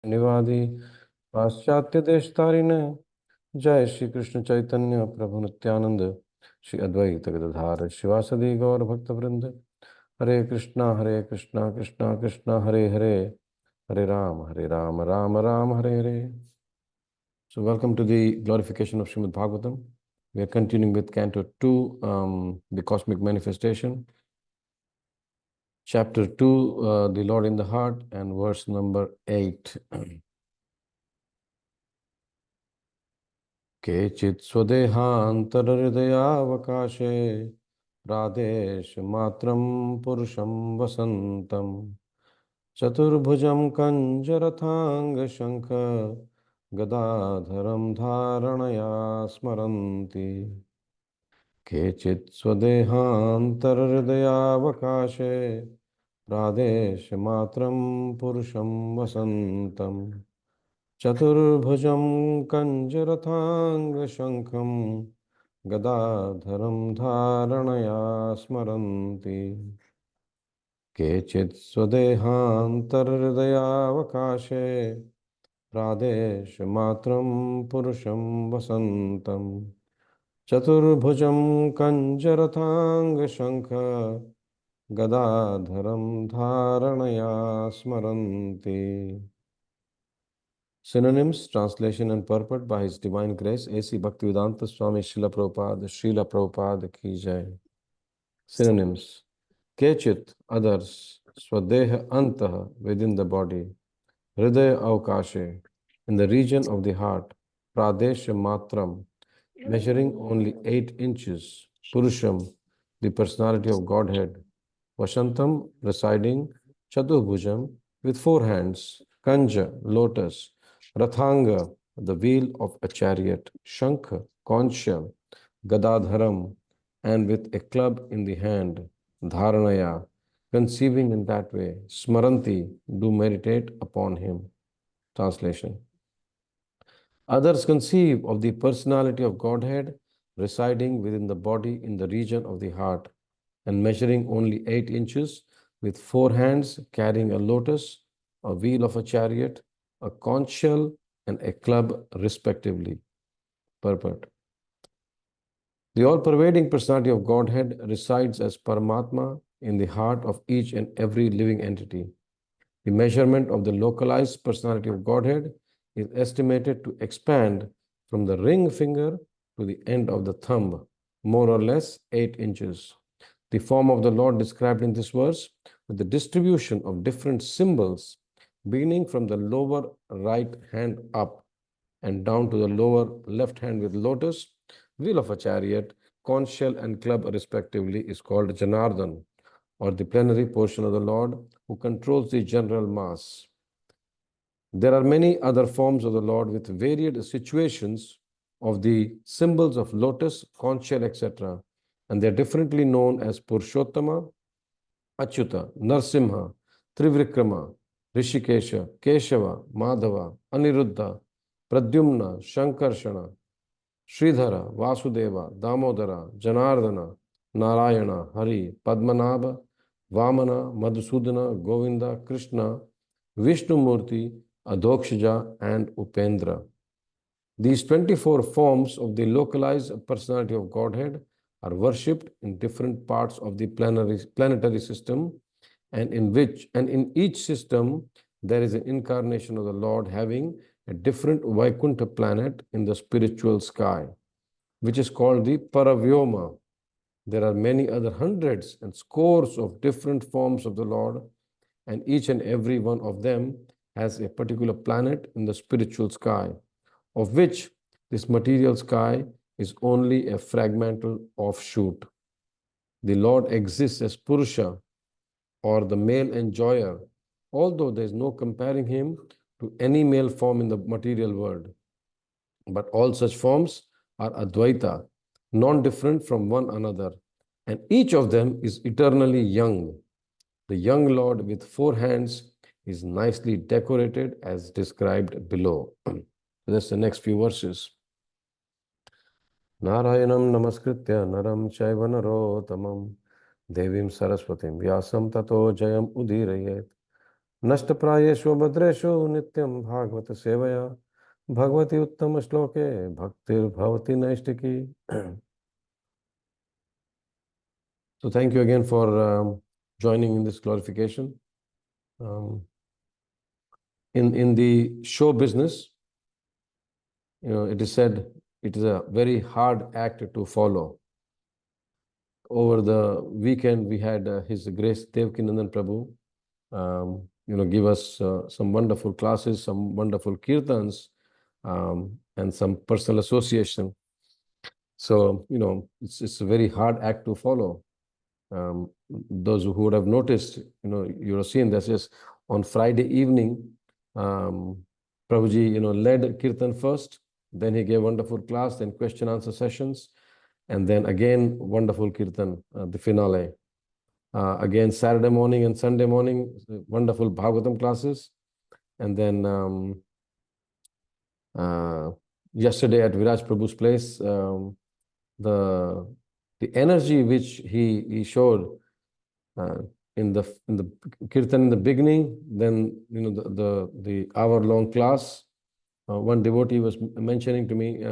निवादी पाश्चात्य देशतारिणे जय श्री कृष्ण चैतन्य प्रभु नित्यानंद श्री अद्वैत गदाधर शिवासदि गौर भक्त वृंद हरे Krishna Krishna Krishna Hare Hare Hare Ram Ram Ram Hare Hare. So welcome to the glorification of Srimad Bhagavatam. We are continuing with Canto 2, the Cosmic Manifestation. Chapter 2, the Lord in the Heart, and verse number 8. केचित् स्वदेहान्तरहृदयावकाशे प्रादेशमात्रं पुरुषं वसन्तं चतुर्भुजं कञ्जरथाङ्गशङ्ख गदाधरं धारणया स्मरन्ति. केचित् स्वदेहान्तरहृदयावकाशे प्रादेशमात्रं पुरुषं वसन्तं चतुर्भुजं कञ्जरथाङ्गशङ्खं गदाधरं धारणया स्मरन्ति. केचित् स्वदेहान्तरहृदयावकाशे प्रादेशमात्रं पुरुषं वसन्तं चतुर्भुजं कञ्जरथाङ्गशङ्ख गदाधरं धारणया स्मरन्ति. Synonyms, translation and purport by His Divine Grace, A.C. Bhaktivedanta Swami Srila Prabhupada ki jai. Synonyms: Kechit, others; Swadeha Antaha, within the body; Hridaya Avkashe, in the region of the heart; Pradesha Matram, measuring only 8 inches; Purusham, the personality of Godhead; Vasantam, residing; Chaturbhujam, with 4 hands; Kanja, lotus; Rathanga, the wheel of a chariot; Shankha, conch shell; Gadadharam, and with a club in the hand; Dharanaya, conceiving in that way; Smaranti, do meditate upon him. Translation: Others conceive of the personality of Godhead residing within the body in the region of the heart and measuring only 8 inches, with 4 hands, carrying a lotus, a wheel of a chariot, a conch shell, and a club, respectively. Purport: The all-pervading personality of Godhead resides as Paramatma in the heart of each and every living entity. The measurement of the localized personality of Godhead is estimated to expand from the ring finger to the end of the thumb, more or less 8 inches. The form of the Lord described in this verse, with the distribution of different symbols beginning from the lower right hand up and down to the lower left hand with lotus, wheel of a chariot, conch shell, and club respectively, is called Janardhan, or the plenary portion of the Lord who controls the general mass. There are many other forms of the Lord with varied situations of the symbols of lotus, conch shell, etc., and they are differently known as Purushottama, Achyuta, Narsimha, Trivikrama, Rishikesha, Keshava, Madhava, Aniruddha, Pradyumna, Shankarshana, Sridhara, Vasudeva, Damodara, Janardana, Narayana, Hari, Padmanabha, Vamana, Madhusudana, Govinda, Krishna, Vishnumurti, Adhokshaja, and Upendra. These 24 forms of the localized personality of Godhead are worshipped in different parts of the planetary system, and in each system there is an incarnation of the Lord having a different Vaikuntha planet in the spiritual sky, which is called the Paravyoma. There are many other hundreds and scores of different forms of the Lord, and each and every one of them has a particular planet in the spiritual sky, of which this material sky is only a fragmental offshoot. The Lord exists as Purusha, or the male enjoyer, although there is no comparing him to any male form in the material world. But all such forms are Advaita, non-different from one another, and each of them is eternally young. The young Lord with 4 hands is nicely decorated as described below. That's the next few verses. Narayanam namaskritya naram chaiva narotamam devim saraswatim vyasam tato jayam udirayet Nashtaprayeshu bhadreshu nityam bhagavata sevaya bhagavati uttama shloke bhaktir bhavati naistiki. So thank you again for joining in this glorification. In the show business, it is said it is a very hard act to follow. Over the weekend, we had His Grace Devkinandan Prabhu, give us some wonderful classes, some wonderful kirtans, and some personal association. So, it's a very hard act to follow. Those who would have noticed, you have seen this is on Friday evening, Prabhuji, led kirtan first, then he gave wonderful class, then question answer sessions, and then again wonderful kirtan, the finale. Again Saturday morning and Sunday morning, wonderful Bhagavatam classes, and then yesterday at Viraj Prabhu's place, the energy which he showed in the kirtan in the beginning, then the hour-long class. One devotee was mentioning to me,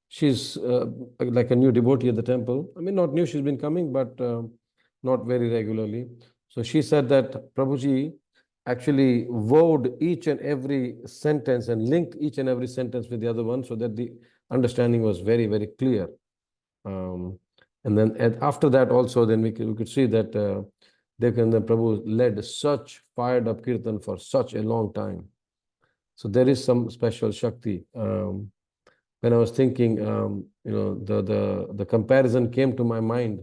she's like a new devotee at the temple. I mean, not new, she's been coming, but not very regularly. So she said that Prabhuji actually vowed each and every sentence and linked each and every sentence with the other one so that the understanding was very, very clear. And then after that also, then we could see that Devkinandan Prabhu led such fired up kirtan for such a long time. So there is some special Shakti. When I was thinking, the comparison came to my mind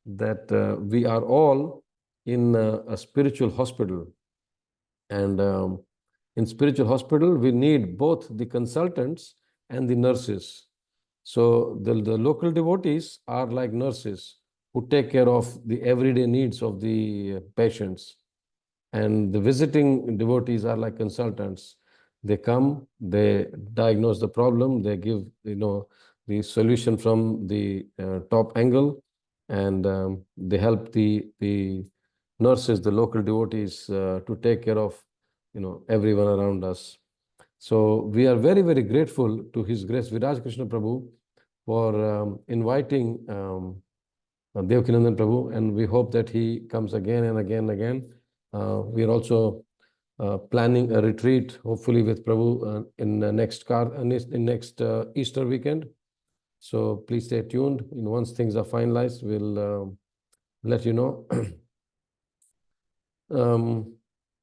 that we are all in a spiritual hospital. And in spiritual hospital, we need both the consultants and the nurses. So the local devotees are like nurses who take care of the everyday needs of the patients. And the visiting devotees are like consultants. They come, they diagnose the problem, they give, the solution from the top angle, and they help the nurses, the local devotees, to take care of, everyone around us. So we are very, very grateful to His Grace Viraj Krishna Prabhu for inviting Devkinandan Prabhu, and we hope that he comes again and again and again. We are also planning a retreat, hopefully with Prabhu in next Easter weekend. So please stay tuned. Once things are finalized, we'll let you know.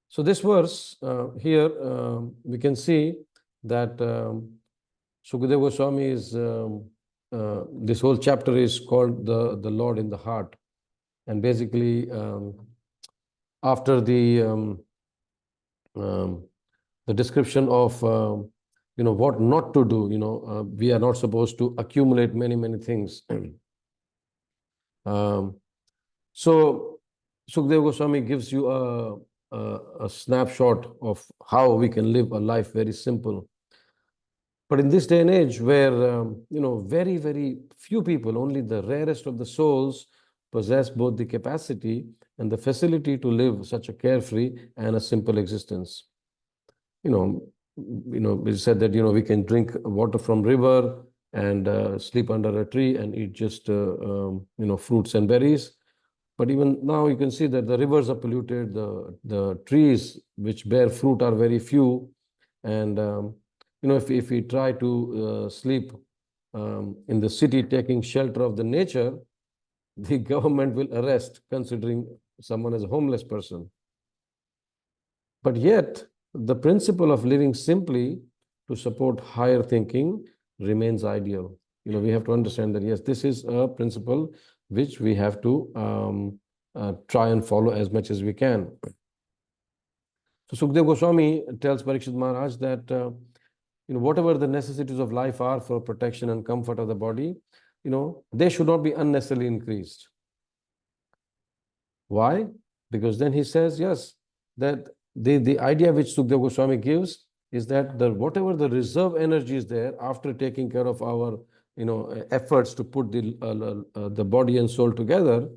So this verse here, we can see that Sukadeva Goswami is, this whole chapter is called the Lord in the Heart. And basically, after the description of what not to do, we are not supposed to accumulate many things. So Sukadeva Goswami gives you a snapshot of how we can live a life very simple. But in this day and age where, very, very few people, only the rarest of the souls, possess both the capacity and the facility to live such a carefree and a simple existence. We said that, we can drink water from river and sleep under a tree and eat just, fruits and berries. But even now you can see that the rivers are polluted, the trees which bear fruit are very few. And, if we try to sleep in the city taking shelter of the nature, the government will arrest considering someone as a homeless person. But yet, the principle of living simply to support higher thinking remains ideal. We have to understand that, yes, this is a principle which we have to try and follow as much as we can. So Sukadeva Goswami tells Parikshit Maharaj that whatever the necessities of life are for protection and comfort of the body, they should not be unnecessarily increased. Why? Because then he says, yes, that the idea which Sukadeva Goswami gives is that whatever the reserve energy is there after taking care of our efforts to put the body and soul together,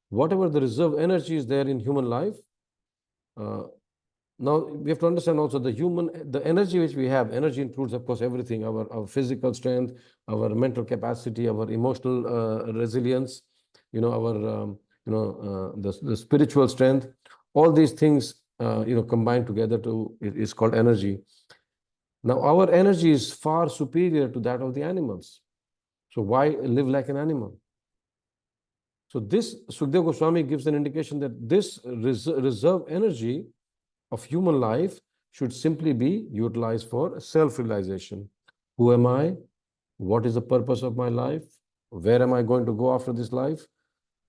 whatever the reserve energy is there in human life, Now we have to understand also the energy which we have. Energy includes, of course, everything: our physical strength, our mental capacity, our emotional resilience. Our the spiritual strength. All these things combined together is called energy. Now our energy is far superior to that of the animals. So why live like an animal? So this Sukadeva Goswami gives an indication that this reserve energy of human life should simply be utilized for self-realization. Who am I? What is the purpose of my life? Where am I going to go after this life?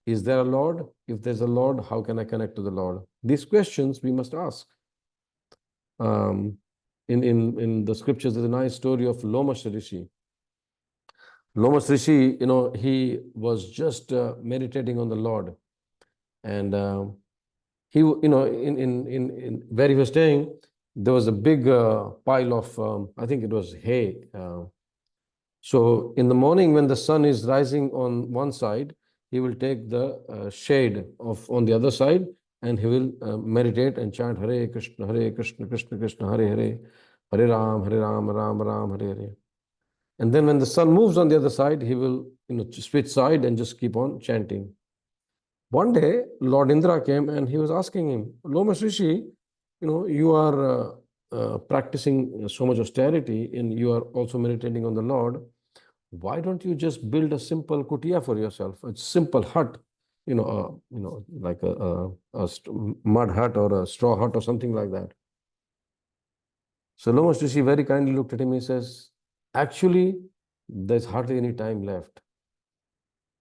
Is there a Lord? If there's a Lord, how can I connect to the Lord? These questions we must ask. In the scriptures, there's a nice story of Lomas Rishi. Lomas Rishi, he was just meditating on the Lord, and he, in where he was staying, there was a big pile of, I think it was hay. So in the morning, when the sun is rising on one side, he will take the shade of on the other side, and he will meditate and chant Hare Krishna, Krishna Krishna, Hare Hare, Hare Ram, Ram Ram, Hare Hare. And then when the sun moves on the other side, he will switch side and just keep on chanting. One day, Lord Indra came and he was asking him, Lomas Rishi, you are practicing so much austerity and you are also meditating on the Lord. Why don't you just build a simple kutia for yourself, a simple hut, like a mud hut or a straw hut or something like that? So Lomas Rishi very kindly looked at him. He says, actually, there's hardly any time left.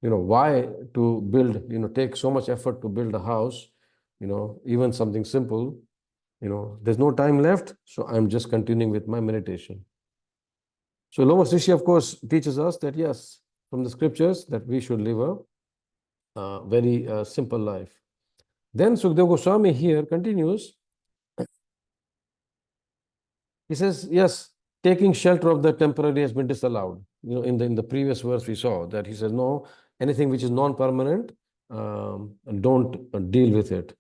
Why to build, take so much effort to build a house, even something simple, there's no time left. So I'm just continuing with my meditation. So Lomas Rishi, of course, teaches us that, yes, from the scriptures, that we should live a very simple life. Then Sukadeva Goswami here continues. He says, yes, taking shelter of the temporary has been disallowed. In the previous verse we saw that he says, no, anything which is non-permanent, don't deal with it.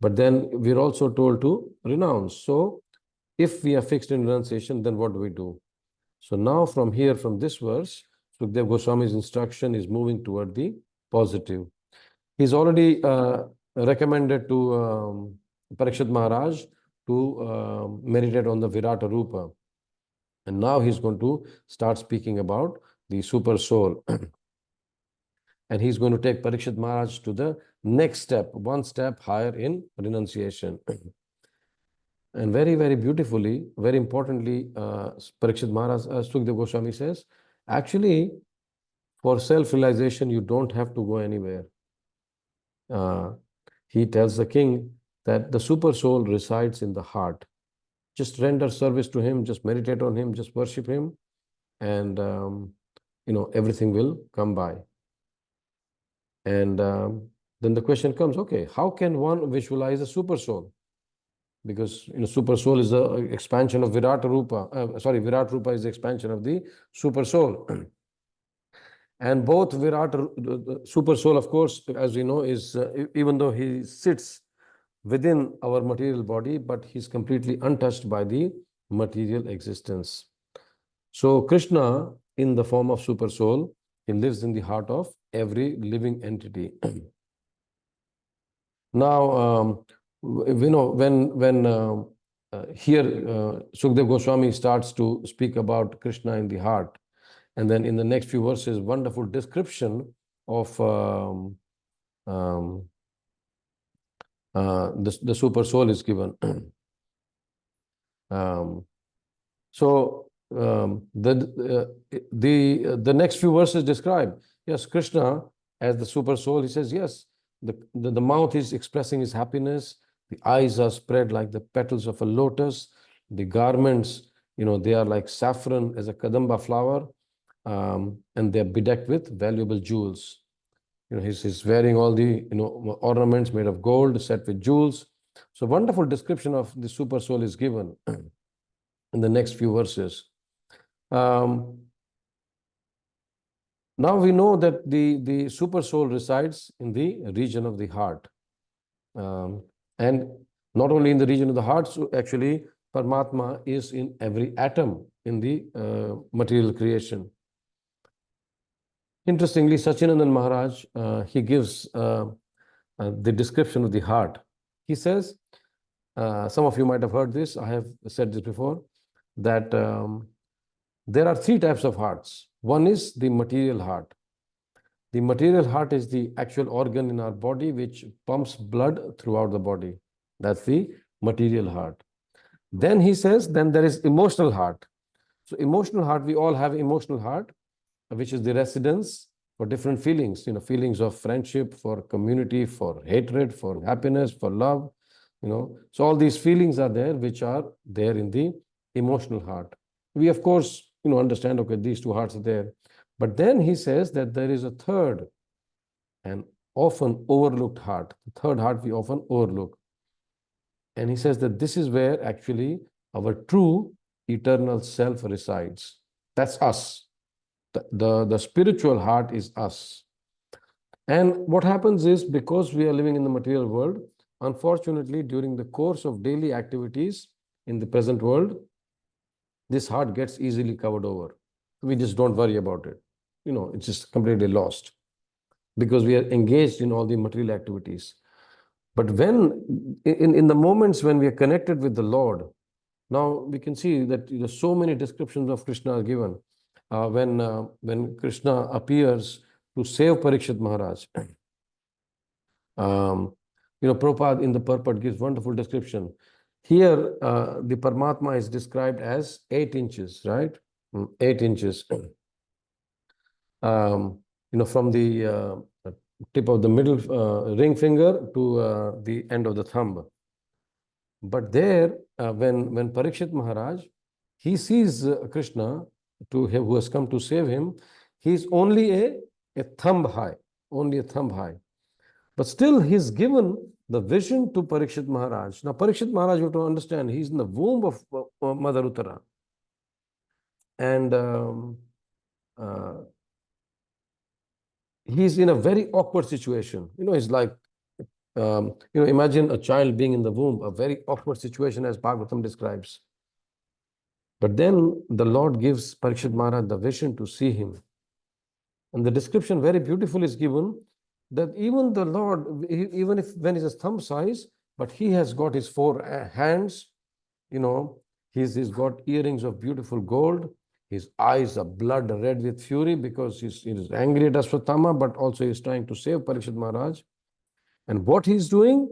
But then we're also told to renounce. So if we are fixed in renunciation, then what do we do? So now from this verse, Sukadeva Goswami's instruction is moving toward the positive. He's already recommended to Parikshit Maharaj to meditate on the Virata Rupa. And now he's going to start speaking about the super soul. And he's going to take Parikshit Maharaj to the next step, one step higher in renunciation. And very, very beautifully, very importantly, Parikshit Maharaj, Sukadeva Goswami says, actually, for self-realization, you don't have to go anywhere. He tells the king that the super soul resides in the heart. Just render service to him, just meditate on him, just worship him, and everything will come by. And then the question comes, okay, how can one visualize a super soul? Because super soul is the expansion of Virata Rupa. Virata Rupa is the expansion of the super soul. And both the super soul, of course, as we know, is even though he sits within our material body, but he's completely untouched by the material existence. So Krishna, in the form of super soul, he lives in the heart of every living entity. Now, when here Sukadeva Goswami starts to speak about Krishna in the heart, and then in the next few verses, wonderful description of the super soul is given. The next few verses describe, yes, Krishna as the super soul. He says, yes, the mouth is expressing his happiness. The eyes are spread like the petals of a lotus. The garments, they are like saffron as a kadamba flower, and they're bedecked with valuable jewels. He's wearing all the ornaments made of gold, set with jewels. So wonderful description of the super soul is given in the next few verses. Now we know that the super soul resides in the region of the heart. And Not only in the region of the heart, so actually Paramatma is in every atom in the material creation. Interestingly, Sachinandan Maharaj, he gives the description of the heart. He says, some of you might have heard this, I have said this before, that there are three types of hearts. One is the material heart. The material heart is the actual organ in our body which pumps blood throughout the body. That's the material heart. Then he says, then there is emotional heart. So emotional heart, we all have emotional heart, which is the residence for different feelings, feelings of friendship, for community, for hatred, for happiness, for love, So all these feelings are there, which are there in the emotional heart. We, of course, understand, okay, these two hearts are there. But then he says that there is a third and often overlooked heart. The third heart we often overlook. And he says that this is where actually our true eternal self resides. That's us. The spiritual heart is us. And what happens is, because we are living in the material world, unfortunately, during the course of daily activities in the present world, this heart gets easily covered over. We just don't worry about it. It's just completely lost because we are engaged in all the material activities. But when, in the moments when we are connected with the Lord, now we can see that so many descriptions of Krishna are given. When Krishna appears to save Parikshit Maharaj, Prabhupada in the purport gives wonderful description. Here, the Paramatma is described as 8 inches, right? 8 inches. From the tip of the middle ring finger to the end of the thumb. But there, when Parikshit Maharaj, he sees Krishna, who has come to save him, he is only a thumb high, only a thumb high. But still, he's given the vision to Parikshit Maharaj. Now, Parikshit Maharaj, you have to understand, he's in the womb of Mother Uttara. And he's in a very awkward situation. It's like, imagine a child being in the womb, a very awkward situation as Bhagavatam describes. But then the Lord gives Parikshit Maharaj the vision to see him. And the description very beautiful is given that even the Lord, even if when he's a thumb size, but he has got his 4 hands, he's got earrings of beautiful gold. His eyes are blood red with fury because he's angry at Ashwatthama, but also he's trying to save Parikshit Maharaj. And what he's doing,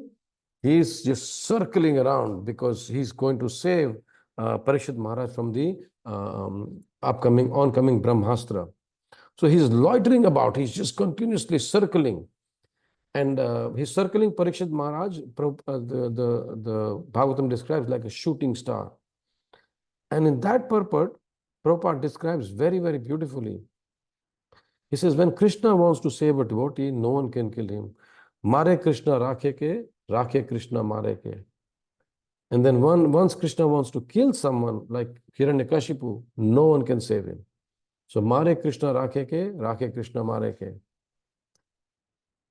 he's just circling around because he's going to save Parikshit Maharaj from the oncoming Brahmastra. So he's loitering about, he's just continuously circling. And he's circling Parikshit Maharaj, the Bhagavatam describes like a shooting star. And in that purport, Prabhupada describes very, very beautifully. He says, when Krishna wants to save a devotee, no one can kill him. Mare Krishna rakhe Krishna mare ke. And then once Krishna wants to kill someone like Hiranyakashipu, no one can save him. So Mare Krishna rakhe Krishna mare ke.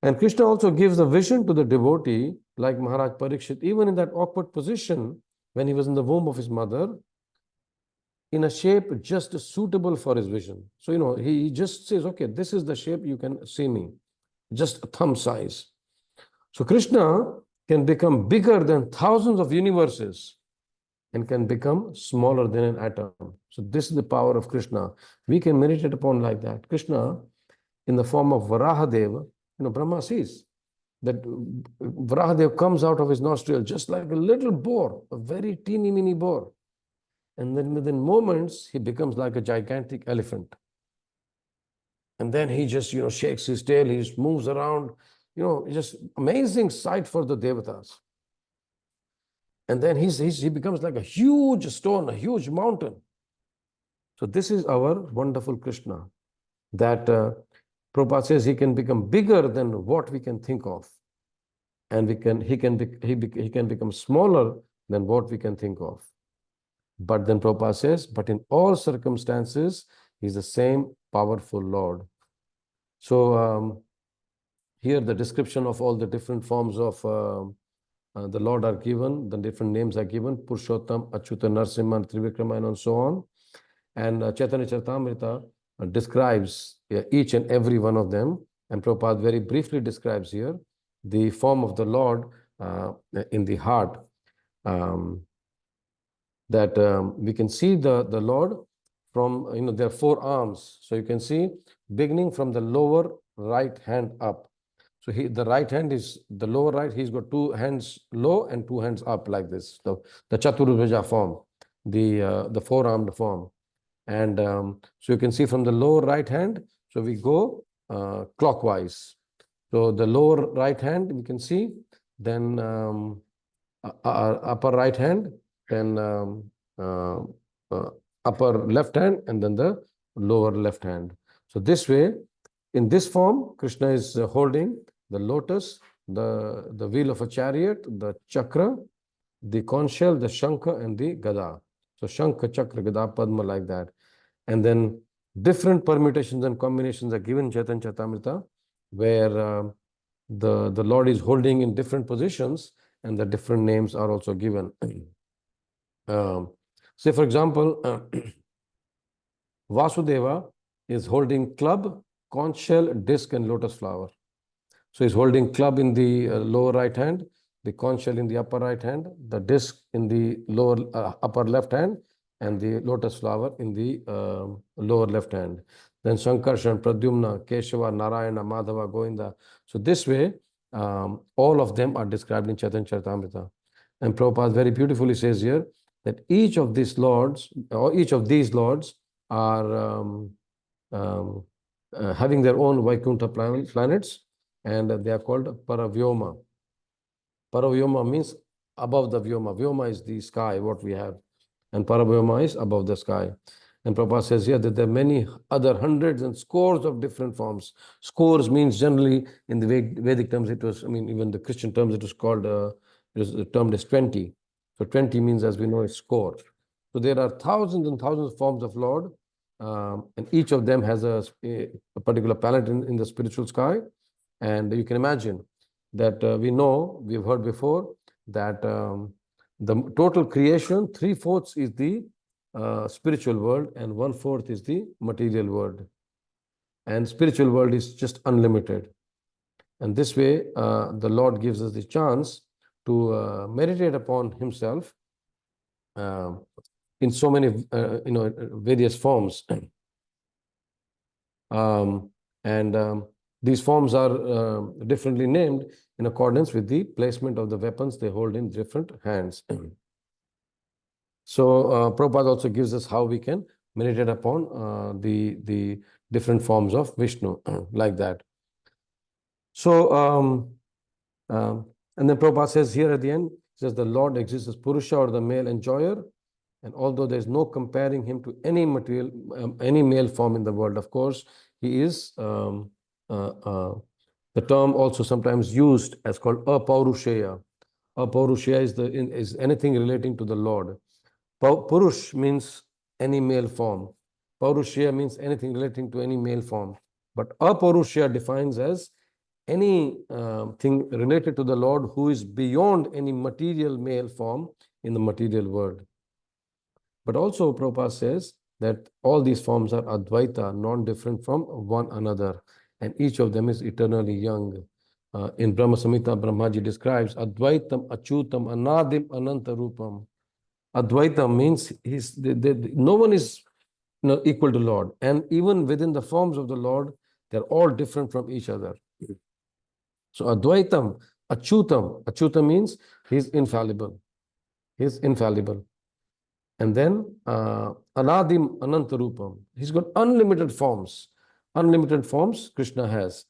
And Krishna also gives a vision to the devotee like Maharaj Parikshit, even in that awkward position when he was in the womb of his mother, in a shape just suitable for his vision. So, he just says, okay, this is the shape, you can see me, just a thumb size. So Krishna can become bigger than thousands of universes and can become smaller than an atom. So this is the power of Krishna. We can meditate upon like that. Krishna, in the form of Varahadeva, Brahma sees that Varahadeva comes out of his nostril just like a little boar, a very teeny mini boar. And then within moments, he becomes like a gigantic elephant. And then he just, shakes his tail, he just moves around, just amazing sight for the devatas. And then he becomes like a huge stone, a huge mountain. So this is our wonderful Krishna, that Prabhupada says he can become bigger than what we can think of. And he can become smaller than what we can think of. But then Prabhupada says, but in all circumstances, he's the same powerful Lord. So here the description of all the different forms of the Lord are given, the different names are given, Purushottam, Achyuta, Narasimha, Trivikrama, and so on. And Chaitanya Charitamrita describes each and every one of them. And Prabhupada very briefly describes here the form of the Lord in the heart. That we can see the Lord from, there are 4 arms. So you can see beginning from the lower right hand up. So the right hand is the lower right, he's got 2 hands low and 2 hands up like this. The Chaturubhaja form, the 4-armed form. And so you can see from the lower right hand, so we go clockwise. So the lower right hand, we can see, then upper right hand, then upper left hand, and then the lower left hand. So this way, in this form, Krishna is holding the lotus, the wheel of a chariot, the chakra, the conch shell, the shankha, and the gada. So shankha, chakra, gada, padma, like that. And then different permutations and combinations are given in Chaitanya Charitamrita, where the Lord is holding in different positions, and the different names are also given. Say, for example, Vasudeva is holding club, conch shell, disc, and lotus flower. So he's holding club in the lower right hand, the conch shell in the upper right hand, the disc in the lower upper left hand, and the lotus flower in the lower left hand. Then Shankarshan, Pradyumna, Keshava, Narayana, Madhava, Govinda. So this way, all of them are described in Chaitanya Charitamrita. And Prabhupada very beautifully says here that each of these lords, or each of these lords, are having their own Vaikuntha planets, and they are called Paravyoma. Paravyoma means above the Vyoma. Vyoma is the sky, what we have, and Paravyoma is above the sky. And Prabhupada says here that there are many other hundreds and scores of different forms. Scores means generally in the Vedic terms, it was, even the Christian terms, it was called, it was termed as 20. So 20 means, as we know, is score. So there are thousands and thousands of forms of Lord, and each of them has a particular planet in the spiritual sky. And you can imagine that we've heard before that the total creation, 3/4 is the spiritual world and 1/4 is the material world. And spiritual world is just unlimited. And this way, the Lord gives us the chance to meditate upon Himself in so many, various forms. These forms are differently named in accordance with the placement of the weapons they hold in different hands. So Prabhupada also gives us how we can meditate upon the different forms of Vishnu, like that. So, and then Prabhupada says here at the end, says the Lord exists as Purusha, or the male enjoyer, and although there is no comparing him to any material, any male form in the world, of course, he is the term also sometimes used as called apaurushaya. Apaurushaya is anything relating to the Lord. Purush means any male form. Paurushaya means anything relating to any male form. But apaurushaya defines as any thing related to the Lord who is beyond any material male form in the material world. But also Prabhupada says that all these forms are Advaita, non-different from one another, and each of them is eternally young. In Brahma Samhita, Brahmaji describes Advaitam, Achyutam, Anadim, Ananta Rupam. Advaita means no one is equal to Lord, and even within the forms of the Lord, they're all different from each other. So Advaitam, Achyutam means he's infallible. He's infallible. And then Anadim Anantarupam. He's got unlimited forms. Unlimited forms Krishna has.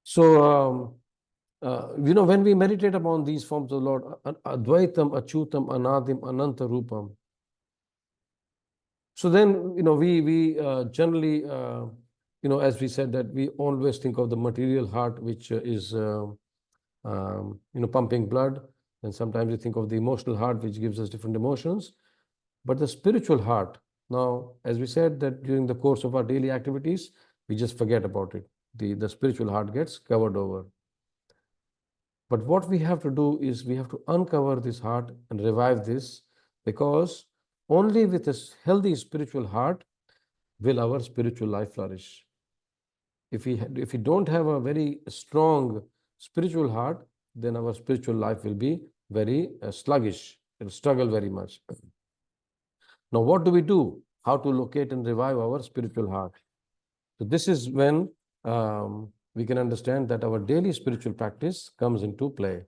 So, when we meditate upon these forms of the Lord, Advaitam, Achyutam, Anadim, Anantarupam. So then, we generally, as we said, that we always think of the material heart, which is, pumping blood. And sometimes we think of the emotional heart, which gives us different emotions. But the spiritual heart, now, as we said, that during the course of our daily activities, we just forget about it. The spiritual heart gets covered over. But what we have to do is we have to uncover this heart and revive this, because only with a healthy spiritual heart will our spiritual life flourish. If we don't have a very strong spiritual heart, then our spiritual life will be very sluggish. It will struggle very much. Now, what do we do? How to locate and revive our spiritual heart? So this is when we can understand that our daily spiritual practice comes into play.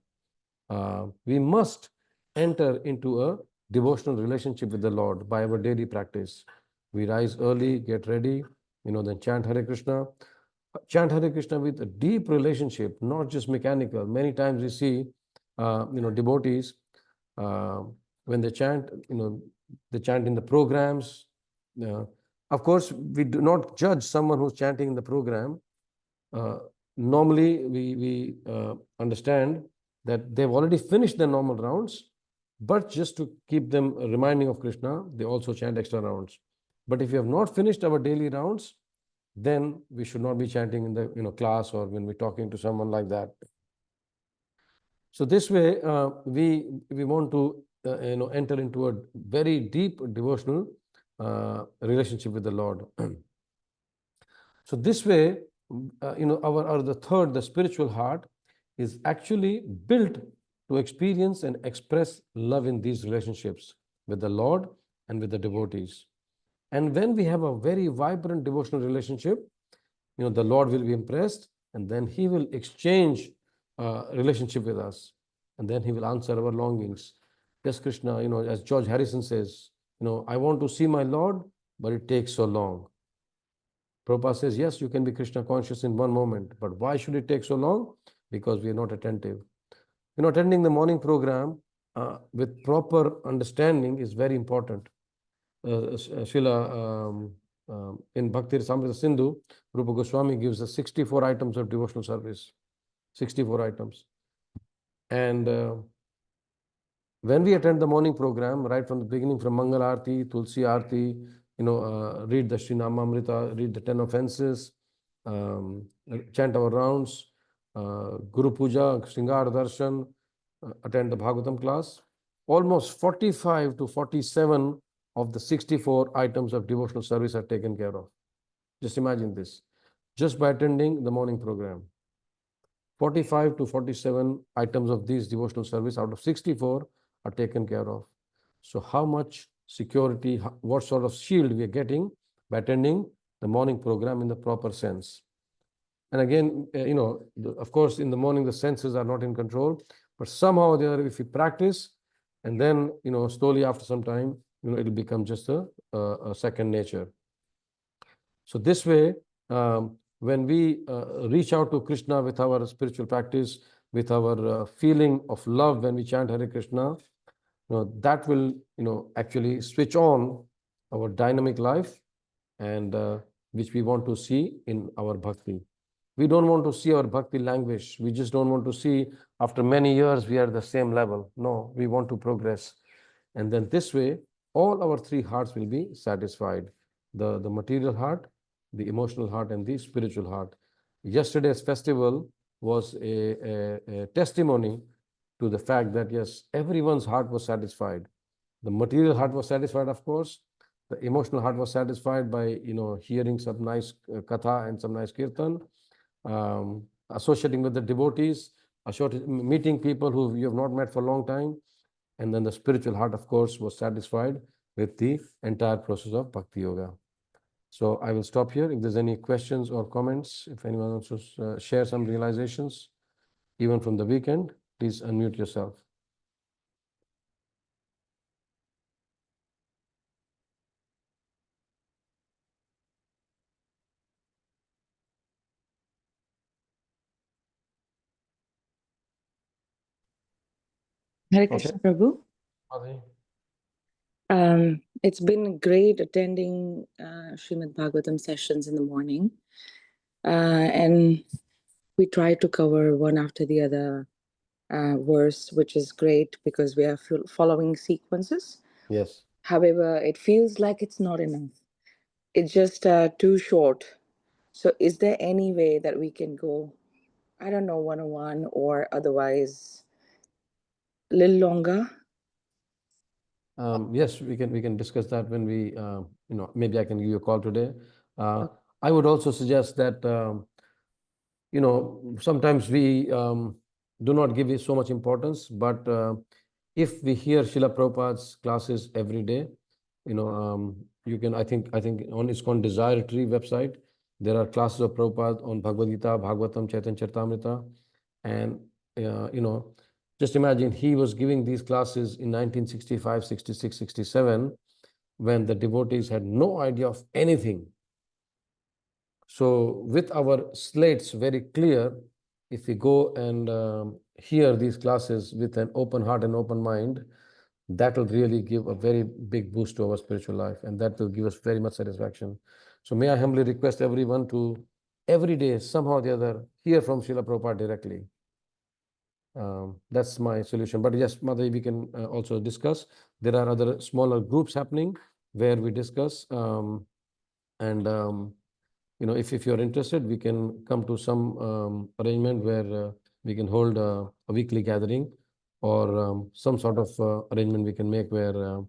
We must enter into a devotional relationship with the Lord by our daily practice. We rise early, get ready, then chant Hare Krishna. Chant Hare Krishna with a deep relationship, not just mechanical. Many times we see, devotees, uh, when they chant, they chant in the programs. Of course, we do not judge someone who's chanting in the program. Normally, we understand that they've already finished their normal rounds, but just to keep them reminding of Krishna, they also chant extra rounds. But if you have not finished our daily rounds, then we should not be chanting in the class or when we're talking to someone like that. So this way, we want to enter into a very deep devotional relationship with the Lord. So this way, the spiritual heart is actually built to experience and express love in these relationships with the Lord and with the devotees. And when we have a very vibrant devotional relationship, the Lord will be impressed, and then He will exchange relationship with us, and then He will answer our longings. Yes, Krishna, as George Harrison says, I want to see my Lord, but it takes so long. Prabhupada says, yes, you can be Krishna conscious in one moment, but why should it take so long? Because we are not attentive. Attending the morning program with proper understanding is very important. Srila, in Bhakti Rasamrita Sindhu, Rupa Goswami gives us 64 items of devotional service. 64 items. And when we attend the morning program, right from the beginning, from Mangal Arti, Tulsi Arti, read the Srinamamrita, read the 10 offenses, chant our rounds, Guru Puja, Shringar Darshan, attend the Bhagavatam class. Almost 45 to 47 of the 64 items of devotional service are taken care of. Just imagine this. Just by attending the morning program. 45 to 47 items of these devotional service out of 64 are taken care of. So how much security, what sort of shield we are getting by attending the morning program in the proper sense. And again, of course, in the morning, the senses are not in control, but somehow or the other, if we practice, and then, slowly after some time, it'll become just a second nature. So this way, when we reach out to Krishna with our spiritual practice, with our feeling of love when we chant Hare Krishna, that will, actually switch on our dynamic life, and which we want to see in our bhakti. We don't want to see our bhakti languish. We just don't want to see after many years we are at the same level. No, we want to progress. And then this way, all our three hearts will be satisfied. The material heart, the emotional heart, and the spiritual heart. Yesterday's festival was a testimony to the fact that, yes, everyone's heart was satisfied. The material heart was satisfied, of course. The emotional heart was satisfied by, hearing some nice katha and some nice kirtan, associating with the devotees, meeting people who you have not met for a long time. And then the spiritual heart, of course, was satisfied with the entire process of Bhakti Yoga. So I will stop here. If there's any questions or comments, if anyone wants to share some realizations, even from the weekend, please unmute yourself. Hare Krishna, Prabhu. It's been great attending Srimad Bhagavatam sessions in the morning. And we try to cover one after the other verse, which is great because we are following sequences. Yes. However, it feels like it's not enough. It's just too short. So is there any way that we can go I don't know, 101 or otherwise a little longer? Yes, we can discuss that when we, maybe I can give you a call today. I would also suggest that, sometimes we do not give it so much importance, but if we hear Srila Prabhupada's classes every day, you can, I think on ISKCON Desire Tree website, there are classes of Prabhupada on Bhagavad Gita, Bhagavatam, Chaitanya Charitamrita, and, just imagine he was giving these classes in 1965, 66, 67, when the devotees had no idea of anything. So with our slates very clear, if we go and hear these classes with an open heart and open mind, that will really give a very big boost to our spiritual life, and that will give us very much satisfaction. So may I humbly request everyone to every day, somehow or the other, hear from Srila Prabhupada directly. That's my solution. But yes, Mother, we can also discuss. There are other smaller groups happening where we discuss. If you're interested, we can come to some arrangement where we can hold a weekly gathering, or some sort of arrangement we can make where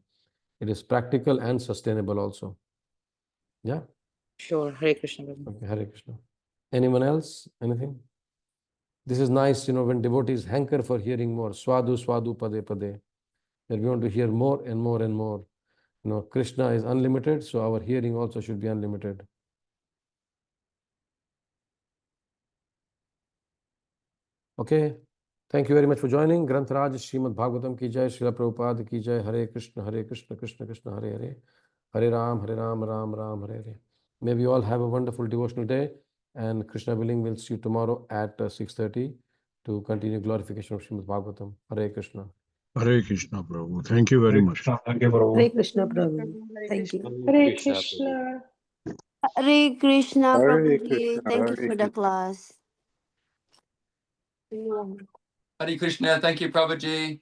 it is practical and sustainable also. Yeah? Sure. Hare Krishna. Prabhu. Okay, Hare Krishna. Anyone else? Anything? This is nice, when devotees hanker for hearing more. Swadu, swadu, pade, pade. That we want to hear more and more and more. Krishna is unlimited, so our hearing also should be unlimited. Okay. Thank you very much for joining. Grantaraj Srimad Bhagavatam ki jai, Srila Prabhupada ki jai, Hare Krishna, Krishna Krishna, Hare Hare, Hare Ram, Ram Ram, Hare Hare. May we all have a wonderful devotional day, and Krishna willing, we'll see you tomorrow at 6:30 to continue glorification of Srimad Bhagavatam. Hare Krishna. Hare Krishna, Prabhu. Thank you very much. Thank you, Prabhu. Hare Krishna, Prabhu. Thank you. Hare Krishna. Hare Krishna, Hare Prabhuji. Krishna, Thank you Hare for the class. Hare Krishna. Thank you, Prabhuji.